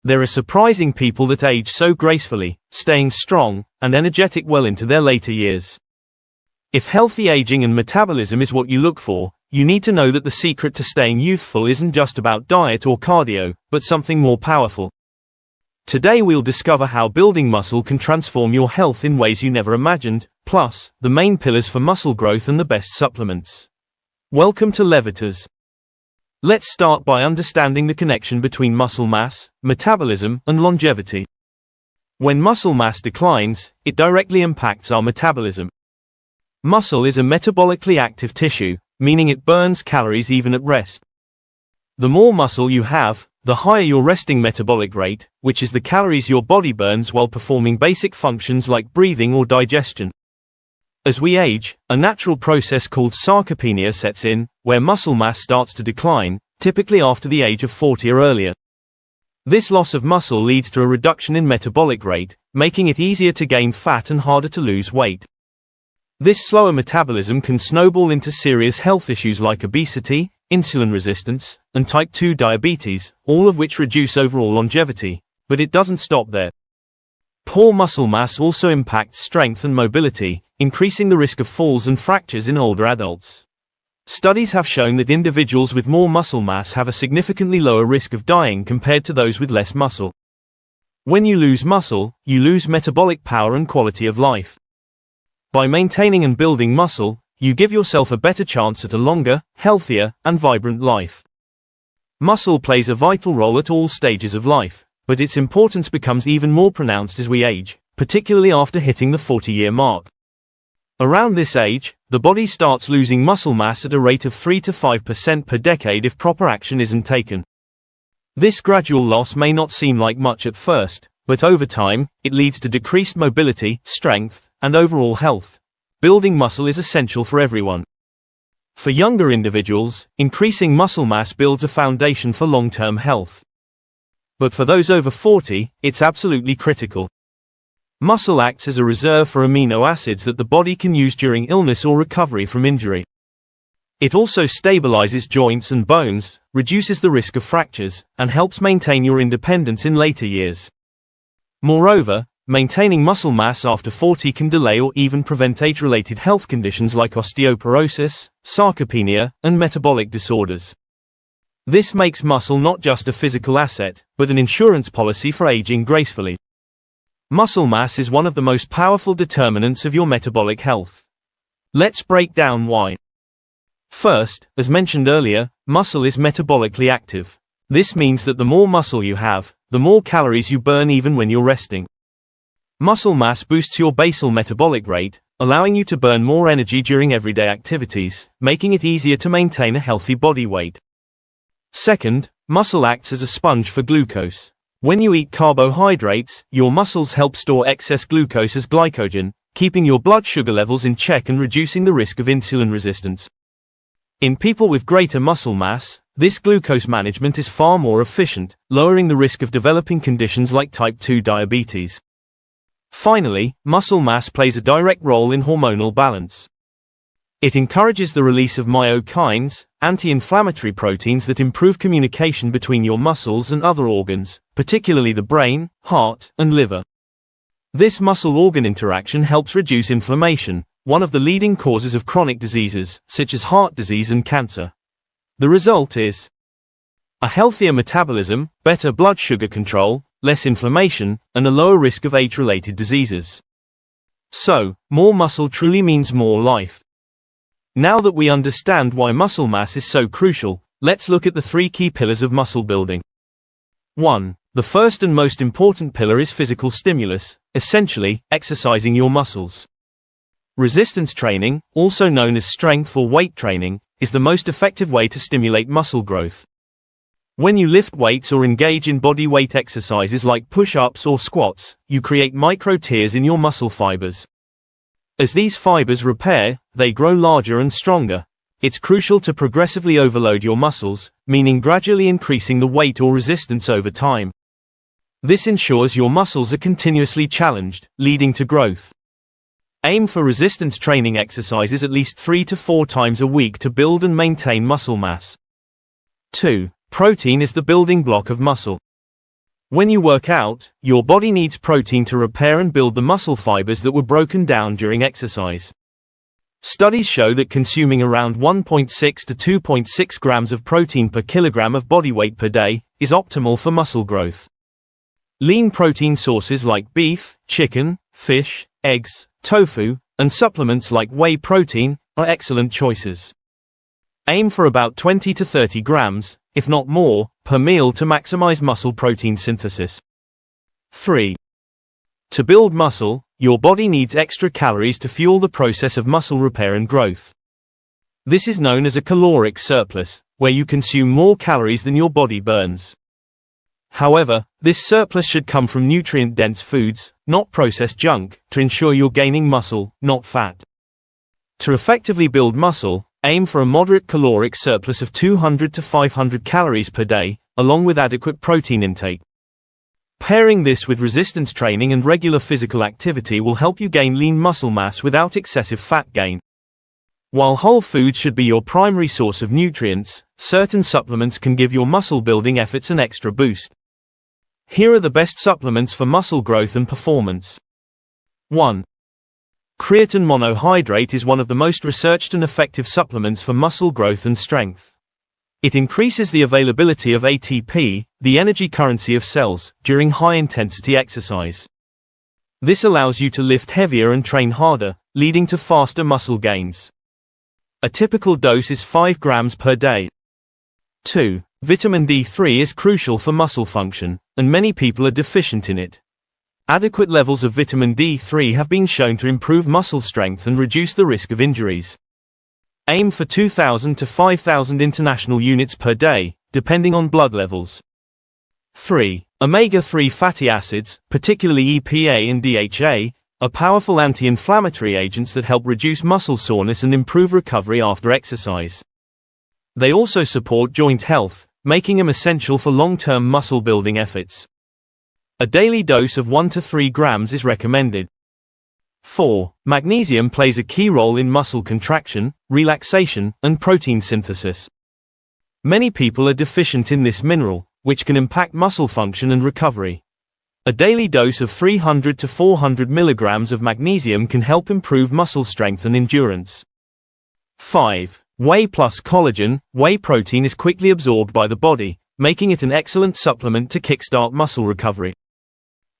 There are surprising people that age so gracefully, staying strong and energetic well into their later years. If healthy aging and metabolism is what you look for, you need to know that the secret to staying youthful isn't just about diet or cardio, but something more powerful. Today we'll discover how building muscle can transform your health in ways you never imagined, plus, the main pillars for muscle growth and the best supplements. Welcome to Levitas. Let's start by understanding the connection between muscle mass, metabolism, and longevity. When muscle mass declines, it directly impacts our metabolism. Muscle is a metabolically active tissue, meaning it burns calories even at rest. The more muscle you have, the higher your resting metabolic rate, which is the calories your body burns while performing basic functions like breathing or digestion. As we age, a natural process called sarcopenia sets in, where muscle mass starts to decline, typically after the age of 40 or earlier. This loss of muscle leads to a reduction in metabolic rate, making it easier to gain fat and harder to lose weight. This slower metabolism can snowball into serious health issues like obesity, insulin resistance, and type 2 diabetes, all of which reduce overall longevity, but it doesn't stop there. Poor muscle mass also impacts strength and mobility, increasing the risk of falls and fractures in older adults. Studies have shown that individuals with more muscle mass have a significantly lower risk of dying compared to those with less muscle. When you lose muscle, you lose metabolic power and quality of life. By maintaining and building muscle, you give yourself a better chance at a longer, healthier, and vibrant life. Muscle plays a vital role at all stages of life, but its importance becomes even more pronounced as we age, particularly after hitting the 40-year mark. Around this age, the body starts losing muscle mass at a rate of 3 to 5% per decade if proper action isn't taken. This gradual loss may not seem like much at first, but over time, it leads to decreased mobility, strength, and overall health. Building muscle is essential for everyone. For younger individuals, increasing muscle mass builds a foundation for long-term health. But for those over 40, it's absolutely critical. Muscle acts as a reserve for amino acids that the body can use during illness or recovery from injury. It also stabilizes joints and bones, reduces the risk of fractures, and helps maintain your independence in later years. Moreover, maintaining muscle mass after 40 can delay or even prevent age-related health conditions like osteoporosis, sarcopenia, and metabolic disorders. This makes muscle not just a physical asset, but an insurance policy for aging gracefully. Muscle mass is one of the most powerful determinants of your metabolic health. Let's break down why. First, as mentioned earlier, muscle is metabolically active. This means that the more muscle you have, the more calories you burn even when you're resting. Muscle mass boosts your basal metabolic rate, allowing you to burn more energy during everyday activities, making it easier to maintain a healthy body weight. Second, muscle acts as a sponge for glucose. When you eat carbohydrates, your muscles help store excess glucose as glycogen, keeping your blood sugar levels in check and reducing the risk of insulin resistance. In people with greater muscle mass, this glucose management is far more efficient, lowering the risk of developing conditions like type 2 diabetes. Finally, muscle mass plays a direct role in hormonal balance. It encourages the release of myokines, anti-inflammatory proteins that improve communication between your muscles and other organs, particularly the brain, heart, and liver. This muscle-organ interaction helps reduce inflammation, one of the leading causes of chronic diseases, such as heart disease and cancer. The result is a healthier metabolism, better blood sugar control, less inflammation, and a lower risk of age-related diseases. So, more muscle truly means more life. Now that we understand why muscle mass is so crucial, let's look at the 3 key pillars of muscle building. 1. The first and most important pillar is physical stimulus, essentially, exercising your muscles. Resistance training, also known as strength or weight training, is the most effective way to stimulate muscle growth. When you lift weights or engage in body weight exercises like push-ups or squats, you create micro tears in your muscle fibers. As these fibers repair, they grow larger and stronger. It's crucial to progressively overload your muscles, meaning gradually increasing the weight or resistance over time. This ensures your muscles are continuously challenged, leading to growth. Aim for resistance training exercises at least 3 to 4 times a week to build and maintain muscle mass. 2. Protein is the building block of muscle. When you work out, your body needs protein to repair and build the muscle fibers that were broken down during exercise. Studies show that consuming around 1.6 to 2.6 grams of protein per kilogram of body weight per day is optimal for muscle growth. Lean protein sources like beef, chicken, fish, eggs, tofu, and supplements like whey protein are excellent choices. Aim for about 20 to 30 grams, if not more, per meal to maximize muscle protein synthesis. 3. To build muscle, your body needs extra calories to fuel the process of muscle repair and growth. This is known as a caloric surplus, where you consume more calories than your body burns. However, this surplus should come from nutrient-dense foods, not processed junk, to ensure you're gaining muscle, not fat. To effectively build muscle, aim for a moderate caloric surplus of 200 to 500 calories per day, along with adequate protein intake. Pairing this with resistance training and regular physical activity will help you gain lean muscle mass without excessive fat gain. While whole foods should be your primary source of nutrients, certain supplements can give your muscle-building efforts an extra boost. Here are the best supplements for muscle growth and performance. 1. Creatine monohydrate is one of the most researched and effective supplements for muscle growth and strength. It increases the availability of ATP, the energy currency of cells, during high-intensity exercise. This allows you to lift heavier and train harder, leading to faster muscle gains. A typical dose is 5 grams per day. 2. Vitamin D3 is crucial for muscle function, and many people are deficient in it. Adequate levels of vitamin D3 have been shown to improve muscle strength and reduce the risk of injuries. Aim for 2,000 to 5,000 international units per day, depending on blood levels. 3. Omega-3 fatty acids, particularly EPA and DHA, are powerful anti-inflammatory agents that help reduce muscle soreness and improve recovery after exercise. They also support joint health, making them essential for long-term muscle-building efforts. A daily dose of 1 to 3 grams is recommended. 4. Magnesium plays a key role in muscle contraction, relaxation, and protein synthesis. Many people are deficient in this mineral, which can impact muscle function and recovery. A daily dose of 300 to 400 milligrams of magnesium can help improve muscle strength and endurance. 5. Whey plus collagen. Whey protein is quickly absorbed by the body, making it an excellent supplement to kickstart muscle recovery.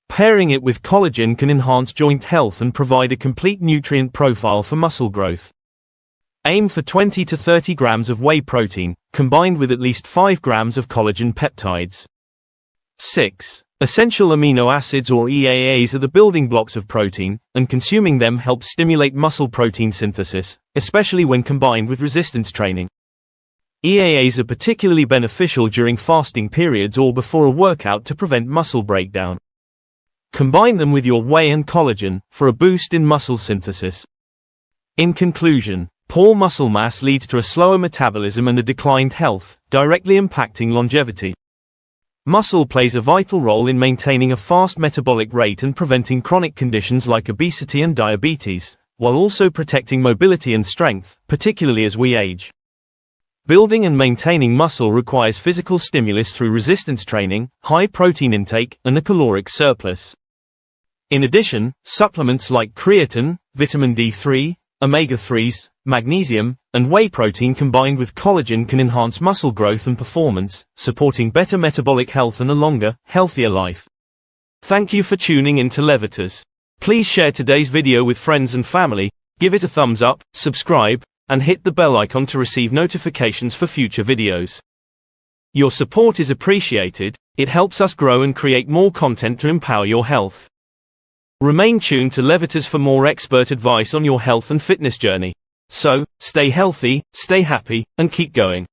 Pairing it with collagen can enhance joint health and provide a complete nutrient profile for muscle growth. Aim for 20 to 30 grams of whey protein, combined with at least 5 grams of collagen peptides. 6. Essential amino acids or EAAs are the building blocks of protein, and consuming them helps stimulate muscle protein synthesis, especially when combined with resistance training. EAAs are particularly beneficial during fasting periods or before a workout to prevent muscle breakdown. Combine them with your whey and collagen for a boost in muscle synthesis. In conclusion, poor muscle mass leads to a slower metabolism and a declined health, directly impacting longevity. Muscle plays a vital role in maintaining a fast metabolic rate and preventing chronic conditions like obesity and diabetes, while also protecting mobility and strength, particularly as we age. Building and maintaining muscle requires physical stimulus through resistance training, high protein intake, and a caloric surplus. In addition, supplements like creatine, vitamin D3, omega-3s, magnesium, and whey protein combined with collagen can enhance muscle growth and performance, supporting better metabolic health and a longer, healthier life. Thank you for tuning in to Levitas. Please share today's video with friends and family, give it a thumbs up, subscribe, and hit the bell icon to receive notifications for future videos. Your support is appreciated, it helps us grow and create more content to empower your health. Remain tuned to Levitas for more expert advice on your health and fitness journey. So, stay healthy, stay happy, and keep going.